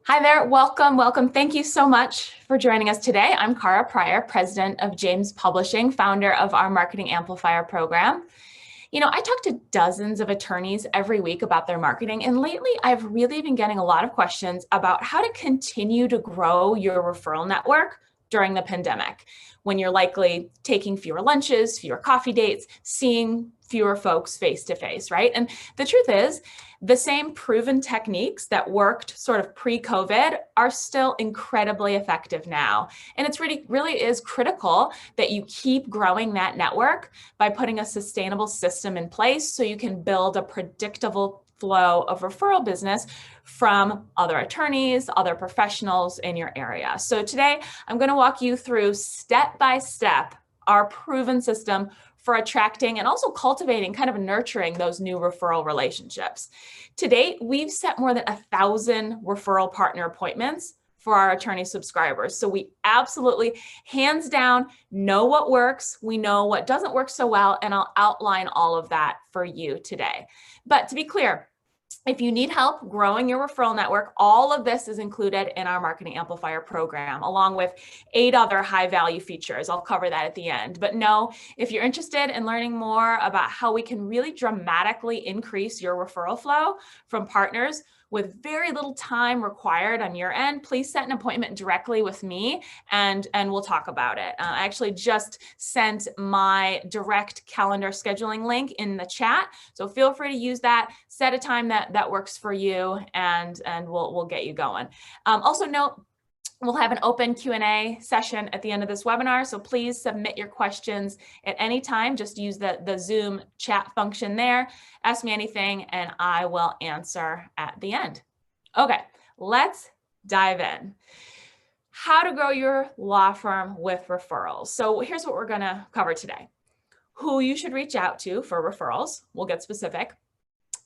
Hi there, welcome. Thank you so much for joining us today. I'm Cara Pryor, president of James Publishing, founder of our Marketing Amplifier program. I talk to dozens of attorneys every week about their marketing, and lately I've really been getting a lot of questions about how to continue to grow your referral network during the pandemic, when you're likely taking fewer lunches, fewer coffee dates, seeing fewer folks face to face, right? And the truth is, the same proven techniques that worked sort of pre-COVID are still incredibly effective now. And it's really is critical that you keep growing that network by putting a sustainable system in place so you can build a predictable flow of referral business from other attorneys, other professionals in your area. So today I'm going to walk you through step by step our proven system for attracting and also cultivating, kind of nurturing those new referral relationships. To date, we've set more than 1,000 referral partner appointments for our attorney subscribers. So we absolutely, hands down, know what works. We know what doesn't work so well, and I'll outline all of that for you today. But to be clear, if you need help growing your referral network, all of this is included in our Marketing Amplifier program, along with 8 other high-value features. I'll cover that at the end. But no, if you're interested in learning more about how we can really dramatically increase your referral flow from partners with very little time required on your end, please set an appointment directly with me and we'll talk about it. I actually just sent my direct calendar scheduling link in the chat. So feel free to use that, set a time that works for you, and we'll get you going. Also note, we'll have an open Q&A session at the end of this webinar, so please submit your questions at any time. Just use the Zoom chat function there. Ask me anything, and I will answer at the end. Okay, let's dive in. How to grow your law firm with referrals. So here's what we're going to cover today. Who you should reach out to for referrals. We'll get specific.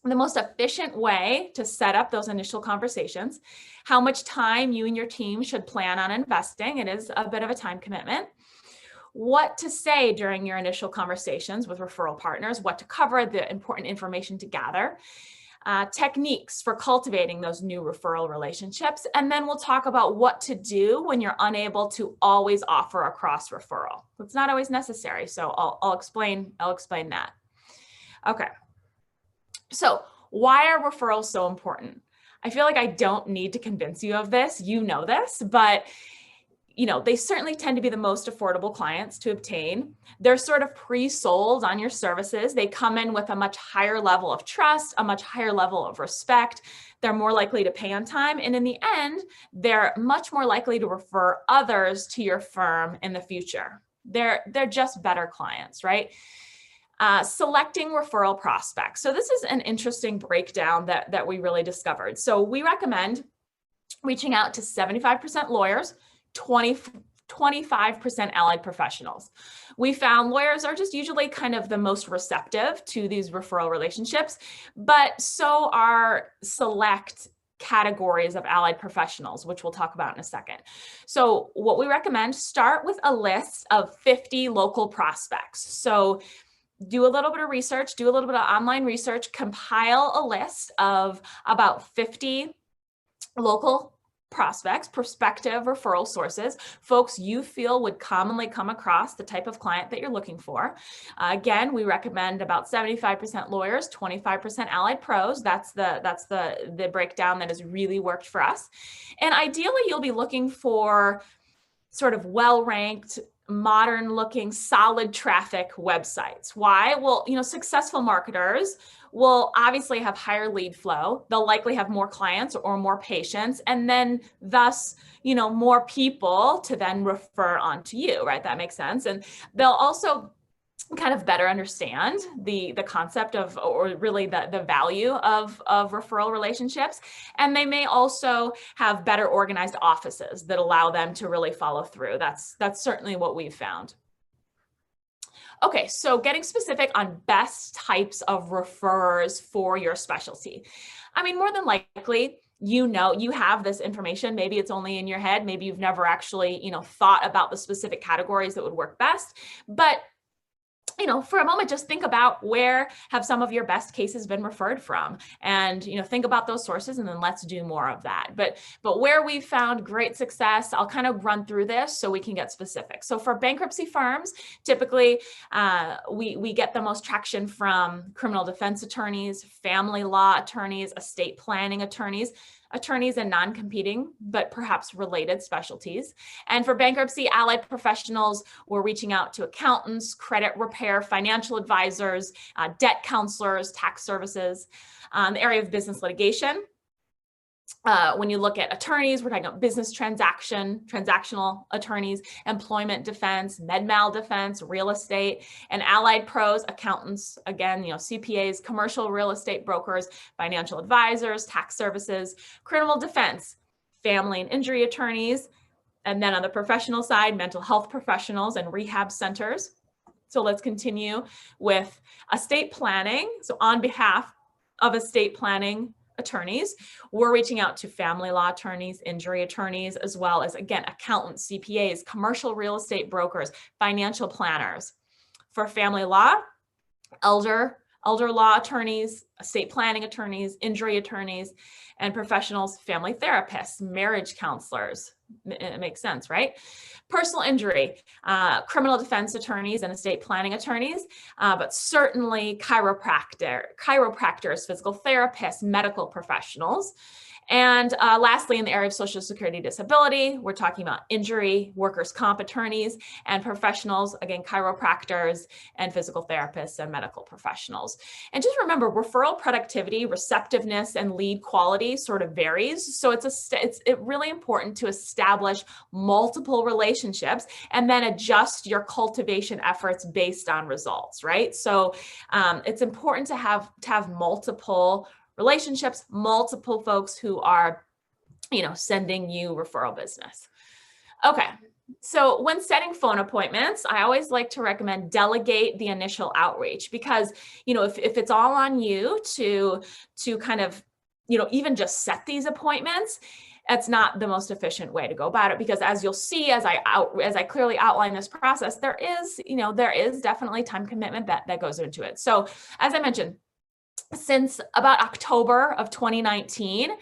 The most efficient way to set up those initial conversations, how much time you and your team should plan on investing. It is a bit of a time commitment. What to say during your initial conversations with referral partners, what to cover, the important information to gather, techniques for cultivating those new referral relationships. And then we'll talk about what to do when you're unable to always offer a cross referral. It's not always necessary. So I'll explain that. Okay. So why are referrals so important? I feel like I don't need to convince you of this. You know this, but they certainly tend to be the most affordable clients to obtain. They're sort of pre-sold on your services. They come in with a much higher level of trust, a much higher level of respect. They're more likely to pay on time. And in the end, they're much more likely to refer others to your firm in the future. They're just better clients, right? Selecting referral prospects. So this is an interesting breakdown that we really discovered. So we recommend reaching out to 75% lawyers, 25% allied professionals. We found lawyers are just usually kind of the most receptive to these referral relationships, but so are select categories of allied professionals, which we'll talk about in a second. So what we recommend, start with a list of 50 local prospects. So do a little bit of research, do a little bit of online research, compile a list of about 50 local prospects, prospective referral sources, folks you feel would commonly come across the type of client that you're looking for. Again, we recommend about 75% lawyers, 25% allied pros. That's the breakdown that has really worked for us. And ideally, you'll be looking for sort of well-ranked, modern looking, solid traffic websites. Why? Well, successful marketers will obviously have higher lead flow. They'll likely have more clients or more patients, and then thus, more people to then refer on to you, right? That makes sense. And they'll also kind of better understand the concept of, or really the value of referral relationships. And they may also have better organized offices that allow them to really follow through. That's certainly what we've found. Okay, so getting specific on best types of referrers for your specialty. I mean, more than likely, you have this information. Maybe it's only in your head. Maybe you've never actually, thought about the specific categories that would work best. But for a moment, just think about where have some of your best cases been referred from, and think about those sources, and then let's do more of that. But where we've found great success, I'll kind of run through this so we can get specific. So for bankruptcy firms, typically we get the most traction from criminal defense attorneys, family law attorneys, estate planning attorneys and non-competing, but perhaps related specialties. And for bankruptcy allied professionals, we're reaching out to accountants, credit repair, financial advisors, debt counselors, tax services. The area of business litigation. When you look at attorneys, we're talking about business transactional attorneys, employment defense, med mal defense, real estate, and allied pros, accountants, again, CPAs, commercial real estate brokers, financial advisors, tax services, criminal defense, family and injury attorneys, and then on the professional side, mental health professionals and rehab centers. So let's continue with estate planning. So on behalf of estate planning attorneys, we're reaching out to family law attorneys, injury attorneys, as well as, again, accountants, CPAs, commercial real estate brokers, financial planners. For family law, elder law attorneys, estate planning attorneys, injury attorneys, and professionals, family therapists, marriage counselors. It makes sense, right? Personal injury, criminal defense attorneys and estate planning attorneys, but certainly chiropractors, physical therapists, medical professionals. And lastly, in the area of Social Security disability, we're talking about injury, workers' comp attorneys, and professionals, again, chiropractors and physical therapists and medical professionals. And just remember, referral productivity, receptiveness, and lead quality sort of varies. So it's really important to establish multiple relationships and then adjust your cultivation efforts based on results, right? So it's important to have multiple relationships, multiple folks who are, sending you referral business. Okay. So when setting phone appointments, I always like to recommend delegate the initial outreach, because, if it's all on you to kind of, even just set these appointments, that's not the most efficient way to go about it, because as you'll see, as I clearly outline this process, there is definitely time commitment that goes into it. So as I mentioned, since about October of 2019,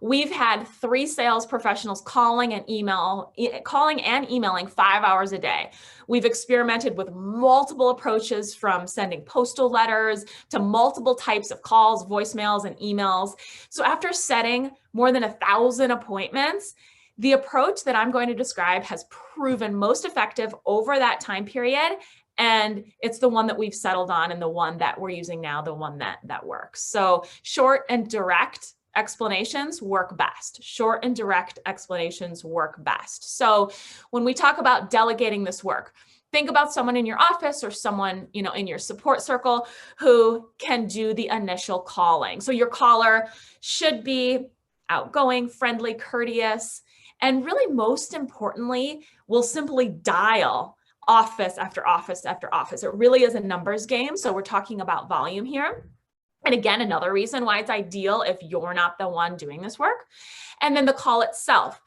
we've had 3 sales professionals calling and emailing 5 hours a day. We've experimented with multiple approaches, from sending postal letters to multiple types of calls, voicemails, and emails. So after setting more than 1,000 appointments, the approach that I'm going to describe has proven most effective over that time period. And it's the one that we've settled on, and the one that we're using now, the one that works. So short and direct explanations work best. Short and direct explanations work best. So when we talk about delegating this work, think about someone in your office or someone, in your support circle who can do the initial calling. So your caller should be outgoing, friendly, courteous, and really, most importantly, will simply dial office after office after office. It really is a numbers game. So we're talking about volume here. And again, another reason why it's ideal if you're not the one doing this work. And then the call itself.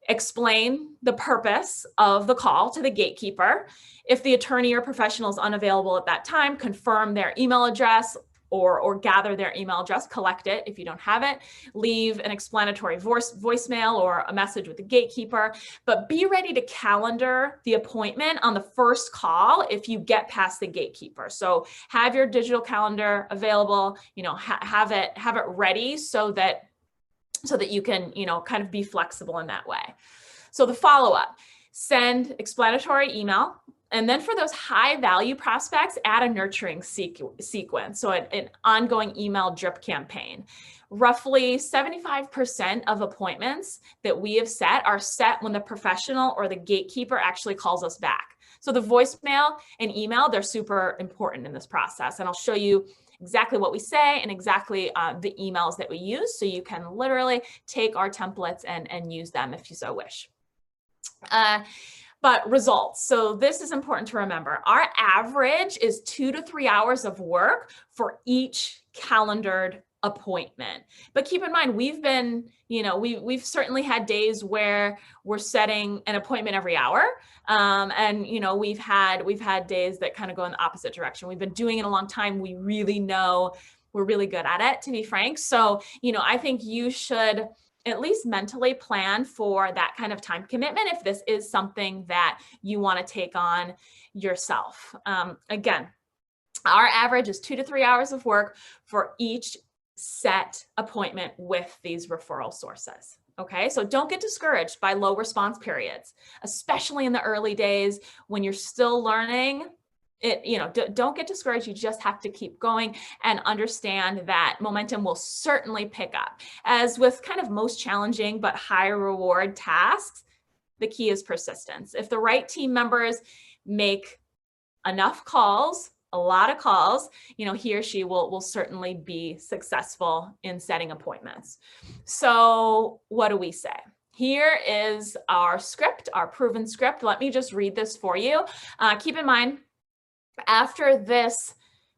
Explain the purpose of the call to the gatekeeper. If the attorney or professional is unavailable at that time, confirm their email address, or gather their email address, collect it if you don't have it, leave an explanatory voicemail or a message with the gatekeeper, but be ready to calendar the appointment on the first call if you get past the gatekeeper. So have your digital calendar available, have it ready so that you can, kind of be flexible in that way. So the follow-up, send explanatory email. And then for those high value prospects, add a nurturing sequence. So an ongoing email drip campaign. Roughly 75% of appointments that we have set are set when the professional or the gatekeeper actually calls us back. So the voicemail and email, they're super important in this process. And I'll show you exactly what we say and exactly the emails that we use. So you can literally take our templates and use them if you so wish. But results. So this is important to remember. Our average is 2 to 3 hours of work for each calendared appointment. But keep in mind, we've been, we've certainly had days where we're setting an appointment every hour. And, we've had days that kind of go in the opposite direction. We've been doing it a long time. We really know we're really good at it, to be frank. So, I think you should at least mentally plan for that kind of time commitment if this is something that you want to take on yourself. Again, our average is 2 to 3 hours of work for each set appointment with these referral sources. Okay, so don't get discouraged by low response periods, especially in the early days when you're still learning. Don't get discouraged. You just have to keep going and understand that momentum will certainly pick up. As with kind of most challenging but high reward tasks, the key is persistence. If the right team members make enough calls, a lot of calls, he or she will certainly be successful in setting appointments. So what do we say? Here is our script, our proven script. Let me just read this for you. Keep in mind, after this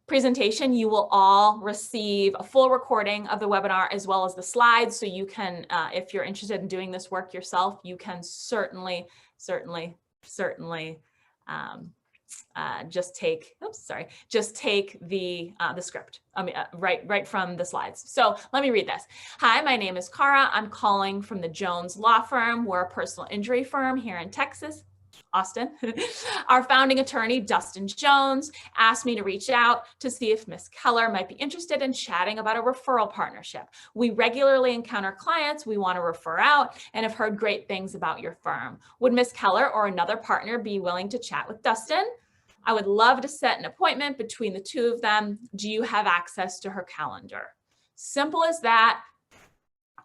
presentation, you will all receive a full recording of the webinar as well as the slides. So you can, if you're interested in doing this work yourself, you can certainly just take the script. Right from the slides. So let me read this. Hi, my name is Cara. I'm calling from the Jones Law Firm. We're a personal injury firm here in Texas, Austin. Our founding attorney, Dustin Jones, asked me to reach out to see if Ms. Keller might be interested in chatting about a referral partnership. We regularly encounter clients we want to refer out and have heard great things about your firm. Would Ms. Keller or another partner be willing to chat with Dustin? I would love to set an appointment between the two of them. Do you have access to her calendar? Simple as that.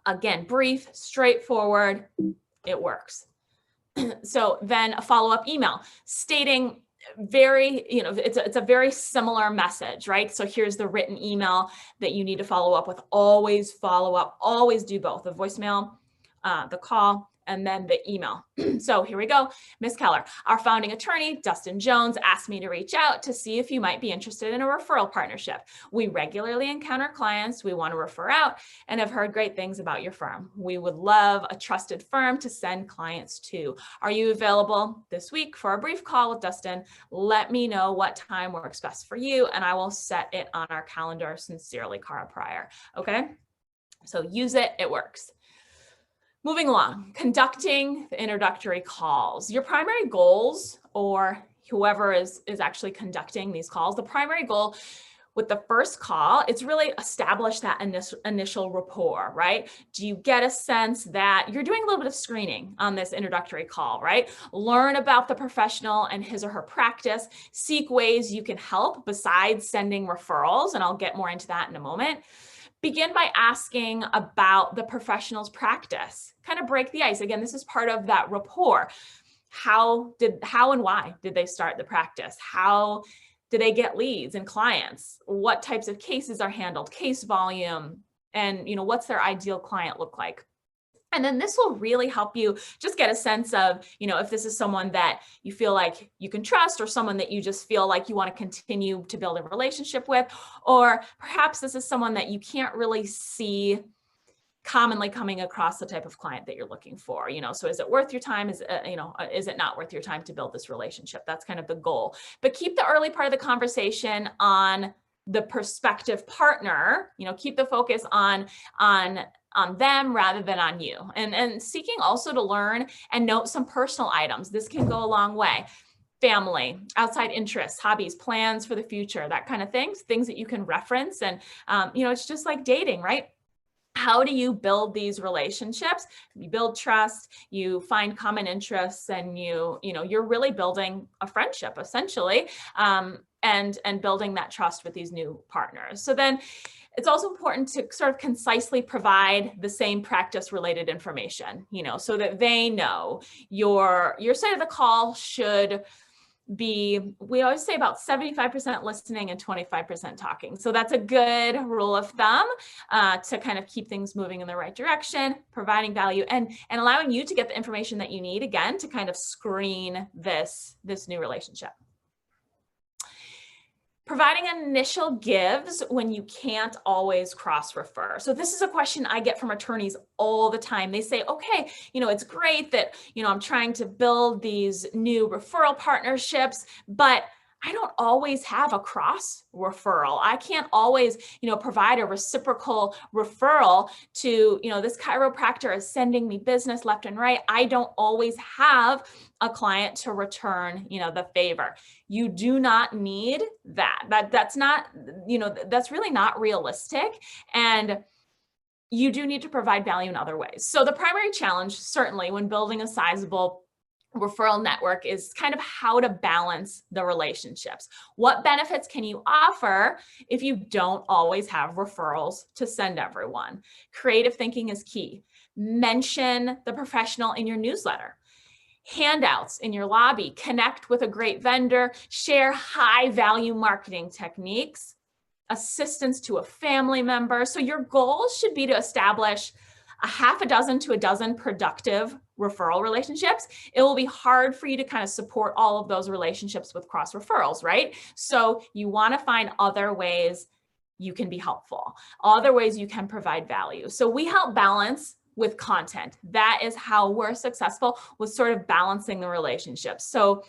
Again, brief, straightforward, it works. So then a follow-up email stating it's a very similar message, right? So here's the written email that you need to follow up with. Always follow up, always do both, the voicemail, the call, and then the email. So here we go. Ms. Keller, our founding attorney, Dustin Jones, asked me to reach out to see if you might be interested in a referral partnership. We regularly encounter clients we want to refer out and have heard great things about your firm. We would love a trusted firm to send clients to. Are you available this week for a brief call with Dustin? Let me know what time works best for you, and I will set it on our calendar. Sincerely, Cara Pryor. Okay, so use it, it works. Moving along, conducting the introductory calls. Your primary goals, or whoever is actually conducting these calls, the primary goal with the first call, it's really establish that initial rapport, right? Do you get a sense that you're doing a little bit of screening on this introductory call, right? Learn about the professional and his or her practice, seek ways you can help besides sending referrals, and I'll get more into that in a moment. Begin by asking about the professional's practice. Kind of break the ice. Again, this is part of that rapport. How and why did they start the practice? How do they get leads and clients? What types of cases are handled? Case volume, and what's their ideal client look like? And then this will really help you just get a sense of, if this is someone that you feel like you can trust, or someone that you just feel like you want to continue to build a relationship with, or perhaps this is someone that you can't really see commonly coming across the type of client that you're looking for. So is it worth your time? Is it not worth your time to build this relationship? That's kind of the goal. But keep the early part of the conversation on the prospective partner. Keep the focus on them rather than on you, and seeking also to learn and note some personal items. This can go a long way. Family, outside interests, hobbies, plans for the future, that kind of things that you can reference. And it's just like dating, right? How do you build these relationships? You build trust, you find common interests, and you're really building a friendship essentially, and building that trust with these new partners. So then it's also important to sort of concisely provide the same practice related information, so that they know your side of the call should be, we always say, about 75% listening and 25% talking. So that's a good rule of thumb to kind of keep things moving in the right direction, providing value, and allowing you to get the information that you need, again, to kind of screen this new relationship. Providing initial gives when you can't always cross-refer. So this is a question I get from attorneys all the time. They say, okay, it's great that, I'm trying to build these new referral partnerships, but I don't always have a cross referral. I can't always, provide a reciprocal referral to, this chiropractor is sending me business left and right. I don't always have a client to return, the favor. You do not need that. That's not, that's really not realistic. And you do need to provide value in other ways. So the primary challenge, certainly when building a sizable referral network, is kind of how to balance the relationships. What benefits can you offer if you don't always have referrals to send everyone? Creative thinking is key. Mention the professional in your newsletter. Handouts in your lobby. Connect with a great vendor. Share high value marketing techniques. Assistance to a family member. So your goal should be to establish a half a dozen to a dozen productive referral relationships. It will be hard for you to kind of support all of those relationships with cross referrals, right? So you want to find other ways you can be helpful, other ways you can provide value. So we help balance with content. That is how we're successful with sort of balancing the relationships. So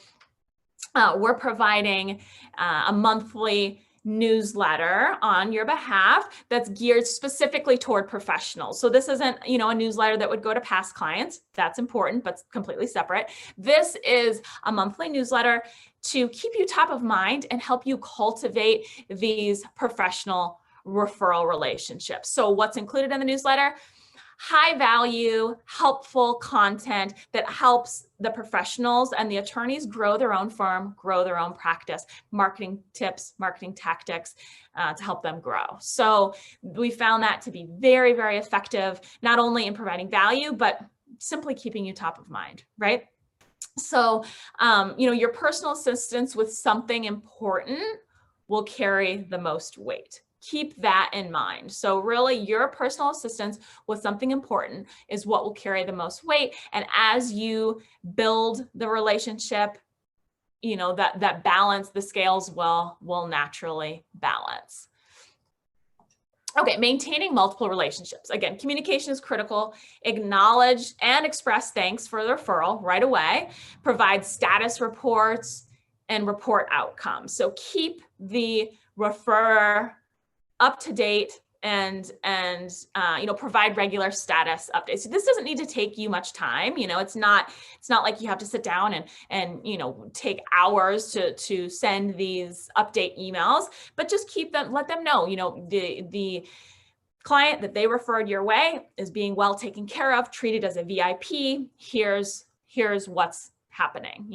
we're providing a monthly newsletter on your behalf that's geared specifically toward professionals. So this isn't, a newsletter that would go to past clients. That's important, but completely separate. This is a monthly newsletter to keep you top of mind and help you cultivate these professional referral relationships. So what's included in the newsletter? High value, helpful content that helps the professionals and the attorneys grow their own firm, grow their own practice, marketing tips, marketing tactics to help them grow. So we found that to be very, very effective, not only in providing value, but simply keeping you top of mind, right? So, your personal assistance with something important will carry the most weight. Keep that in mind. So really your personal assistance with something important is what will carry the most weight. And as you build the relationship, that balance, the scales will naturally balance. Okay, maintaining multiple relationships. Again, communication is critical. Acknowledge and express thanks for the referral right away. Provide status reports and report outcomes. So keep the referrer up to date and provide regular status updates. So this doesn't need to take you much time. It's not like you have to sit down and take hours to send these update emails, but just let them know, the client that they referred your way is being well taken care of, treated as a VIP. Here's what's happening,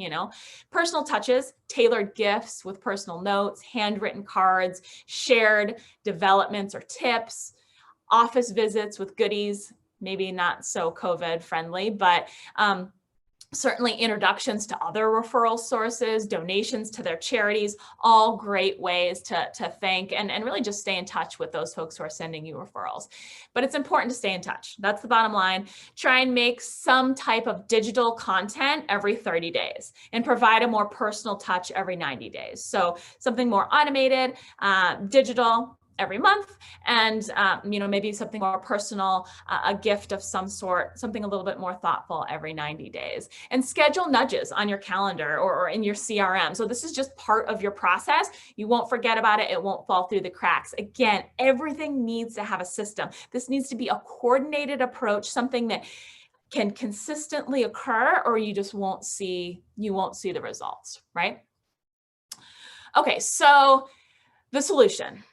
personal touches, tailored gifts with personal notes, handwritten cards, shared developments or tips, office visits with goodies, maybe not so COVID friendly, but certainly introductions to other referral sources, donations to their charities, all great ways to thank and really just stay in touch with those folks who are sending you referrals. But it's important to stay in touch. That's the bottom line. Try and make some type of digital content every 30 days and provide a more personal touch every 90 days. So something more automated, digital, every month, and maybe something more personal, a gift of some sort, something a little bit more thoughtful every 90 days. And schedule nudges on your calendar or in your CRM. So this is just part of your process. You won't forget about it. It won't fall through the cracks. Again, everything needs to have a system. This needs to be a coordinated approach, something that can consistently occur, or you just won't see the results, right? Okay, so the solution.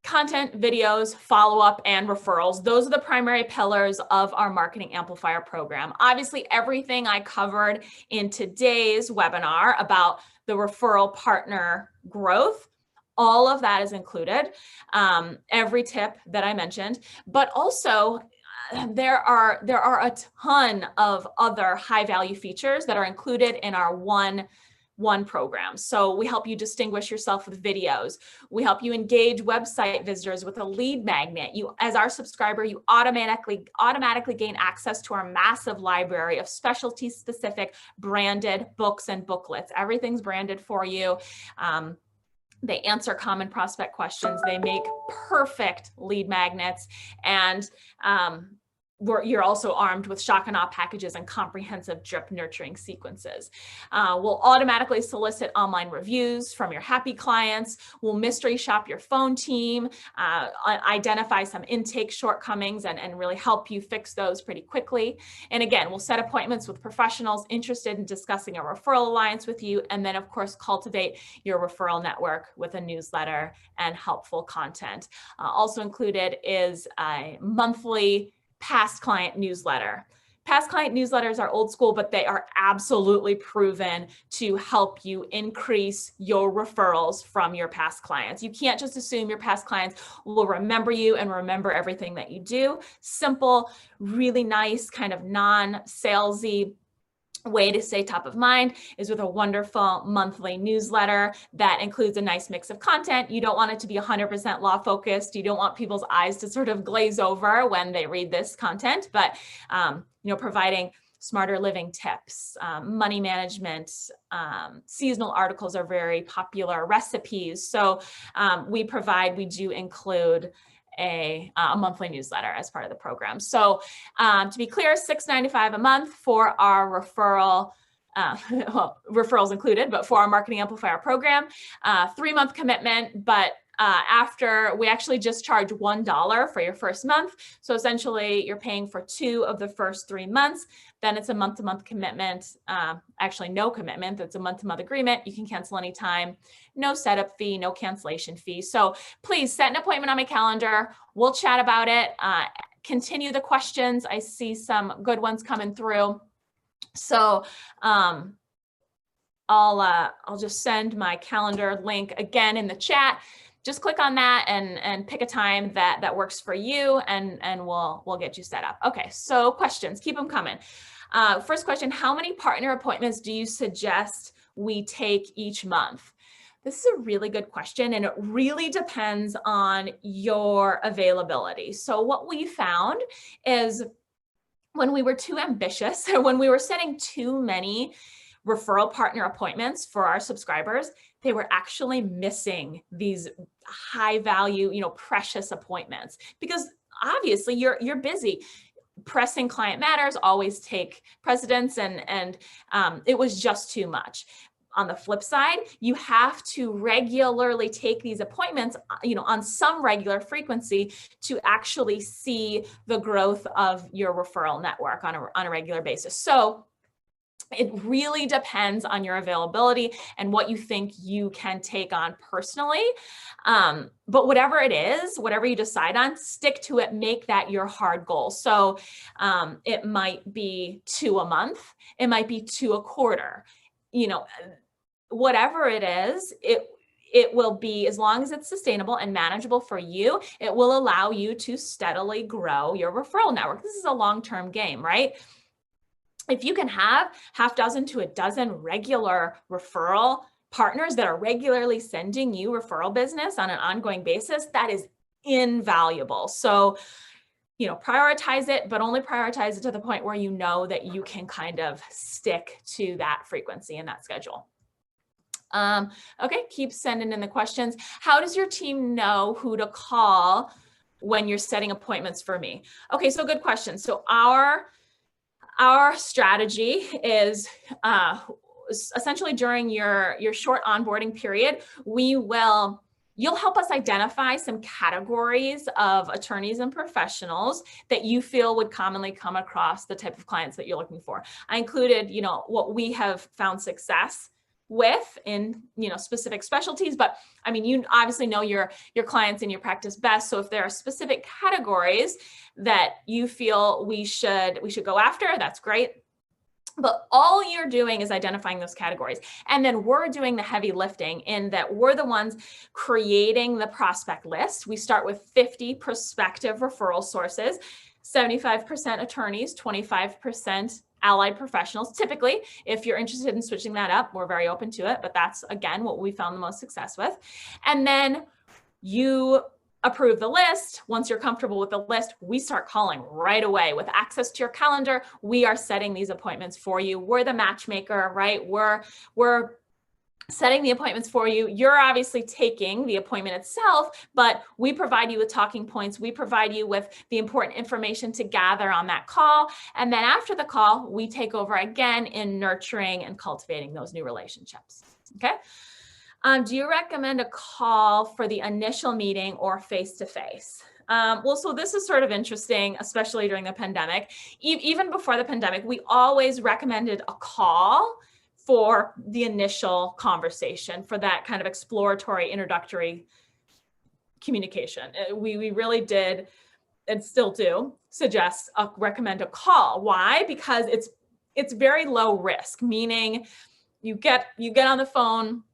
Content, videos, follow-up, and referrals. Those are the primary pillars of our Marketing Amplifier program. Obviously, everything I covered in today's webinar about the referral partner growth, all of that is included, every tip that I mentioned, but also there are a ton of other high-value features that are included in our one program. So we help you distinguish yourself with videos. We help you engage website visitors with a lead magnet. You, as our subscriber, you automatically gain access to our massive library of specialty-specific branded books and booklets. Everything's branded for you. They answer common prospect questions. They make perfect lead magnets. And you're also armed with shock and awe packages and comprehensive drip nurturing sequences. We'll automatically solicit online reviews from your happy clients. We'll mystery shop your phone team, identify some intake shortcomings and really help you fix those pretty quickly. And again, we'll set appointments with professionals interested in discussing a referral alliance with you. And then of course, cultivate your referral network with a newsletter and helpful content. Also included is a monthly past client newsletter. Past client newsletters are old school, but they are absolutely proven to help you increase your referrals from your past clients. You can't just assume your past clients will remember you and remember everything that you do. Simple, really nice, kind of non-salesy way to stay top of mind is with a wonderful monthly newsletter that includes a nice mix of content. You don't want it to be 100% law focused. You don't want people's eyes to sort of glaze over when they read this content, but providing smarter living tips, money management, seasonal articles are very popular, recipes. So we do include a monthly newsletter as part of the program. So to be clear, $6.95 a month for our referral, referrals included, but for our marketing amplifier program, 3-month commitment, but after we actually just charge $1 for your first month. So essentially you're paying for 2 of the first 3 months. Then it's a month-to-month commitment, actually no commitment. It's a month-to-month agreement. You can cancel anytime, no setup fee, no cancellation fee. So please set an appointment on my calendar. We'll chat about it. Continue the questions. I see some good ones coming through. So I'll just send my calendar link again in the chat. Just click on that and pick a time that works for you, and we'll get you set up. Okay, so questions, keep them coming. First question, how many partner appointments do you suggest we take each month? This is a really good question, and it really depends on your availability. So what we found is when we were too ambitious, or when we were setting too many referral partner appointments for our subscribers, they were actually missing these high value, precious appointments, because obviously you're busy. Pressing client matters always take precedence, and it was just too much. On the flip side, you have to regularly take these appointments, on some regular frequency to actually see the growth of your referral network on a regular basis. So it really depends on your availability and what you think you can take on personally. But whatever it is, whatever you decide on, stick to it, make that your hard goal. So it might be 2 a month, it might be 2 a quarter, whatever it is, it will be, as long as it's sustainable and manageable for you, it will allow you to steadily grow your referral network. This is a long-term game, right? If you can have half dozen to a dozen regular referral partners that are regularly sending you referral business on an ongoing basis, that is invaluable. So, prioritize it, but only prioritize it to the point where you know that you can kind of stick to that frequency and that schedule. Okay, keep sending in the questions. How does your team know who to call when you're setting appointments for me? Okay, so good question. So our strategy is essentially during your short onboarding period, you'll help us identify some categories of attorneys and professionals that you feel would commonly come across the type of clients that you're looking for. I included, what we have found success with in specific specialties, but I mean, you obviously know your clients and your practice best. So if there are specific categories that you feel we should go after, that's great. But all you're doing is identifying those categories. And then we're doing the heavy lifting in that we're the ones creating the prospect list. We start with 50 prospective referral sources, 75% attorneys, 25% allied professionals. Typically, if you're interested in switching that up, we're very open to it, but that's, again, what we found the most success with. And then you approve the list. Once you're comfortable with the list, we start calling right away. With access to your calendar, we are setting these appointments for you. We're the matchmaker, right? We're setting the appointments for you. You're obviously taking the appointment itself, but we provide you with talking points. We provide you with the important information to gather on that call. And then after the call, we take over again in nurturing and cultivating those new relationships. Okay. Do you recommend a call for the initial meeting or face-to-face? Well, so this is sort of interesting, especially during the pandemic. Even before the pandemic, we always recommended a call for the initial conversation, for that kind of exploratory, introductory communication. We really did, and still do, recommend a call. Why? Because it's very low risk, meaning you get on the phone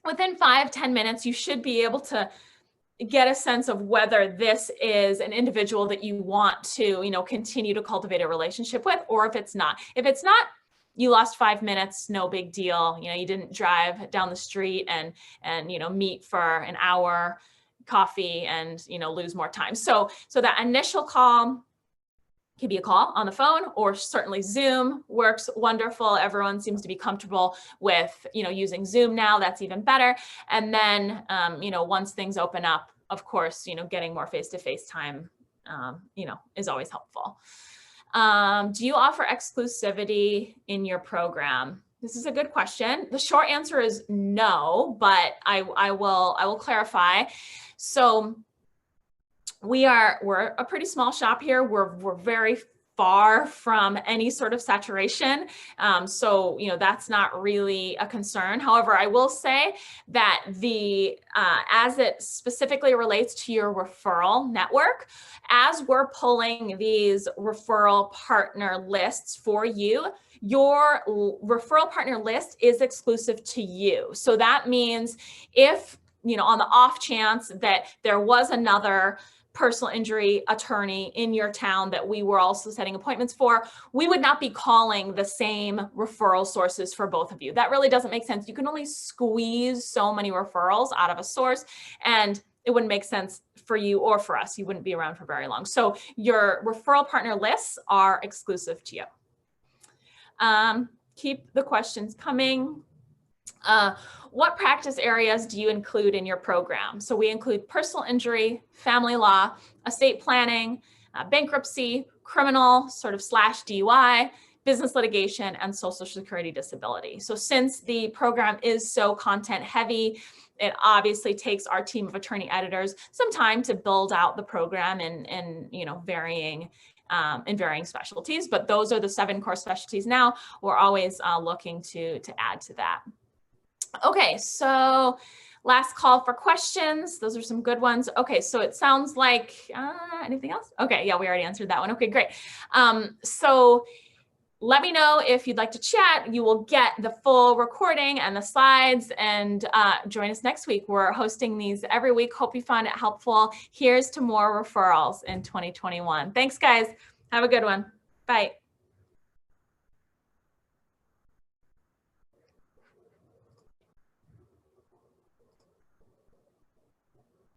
within 5-10 minutes. You should be able to get a sense of whether this is an individual that you want to, continue to cultivate a relationship with, or if it's not. If it's not, you lost 5 minutes, no big deal. You didn't drive down the street and meet for an hour, coffee, and lose more time. So that initial call can be a call on the phone, or certainly Zoom works wonderful. Everyone seems to be comfortable with using Zoom now. That's even better. And then once things open up, of course, getting more face-to-face time is always helpful. Do you offer exclusivity in your program? This is a good question. The short answer is no, but I will clarify. So we're a pretty small shop here. We're very far from any sort of saturation. So that's not really a concern. However, I will say that as it specifically relates to your referral network, as we're pulling these referral partner lists for you, your referral partner list is exclusive to you. So that means if, on the off chance that there was another personal injury attorney in your town that we were also setting appointments for, we would not be calling the same referral sources for both of you. That really doesn't make sense. You can only squeeze so many referrals out of a source, and it wouldn't make sense for you or for us. You wouldn't be around for very long. So your referral partner lists are exclusive to you. Keep the questions coming. What practice areas do you include in your program? So we include personal injury, family law, estate planning, bankruptcy, criminal sort of / DUI, business litigation, and social security disability. So since the program is so content heavy, it obviously takes our team of attorney editors some time to build out the program in varying specialties, but those are the 7 core specialties now. We're always looking to add to that. Okay, so last call for questions. Those are some good ones. Okay, so it sounds like, anything else? Okay, yeah, we already answered that one. Okay, great. So let me know if you'd like to chat. You will get the full recording and the slides, and join us next week. We're hosting these every week. Hope you found it helpful. Here's to more referrals in 2021. Thanks, guys. Have a good one. Bye.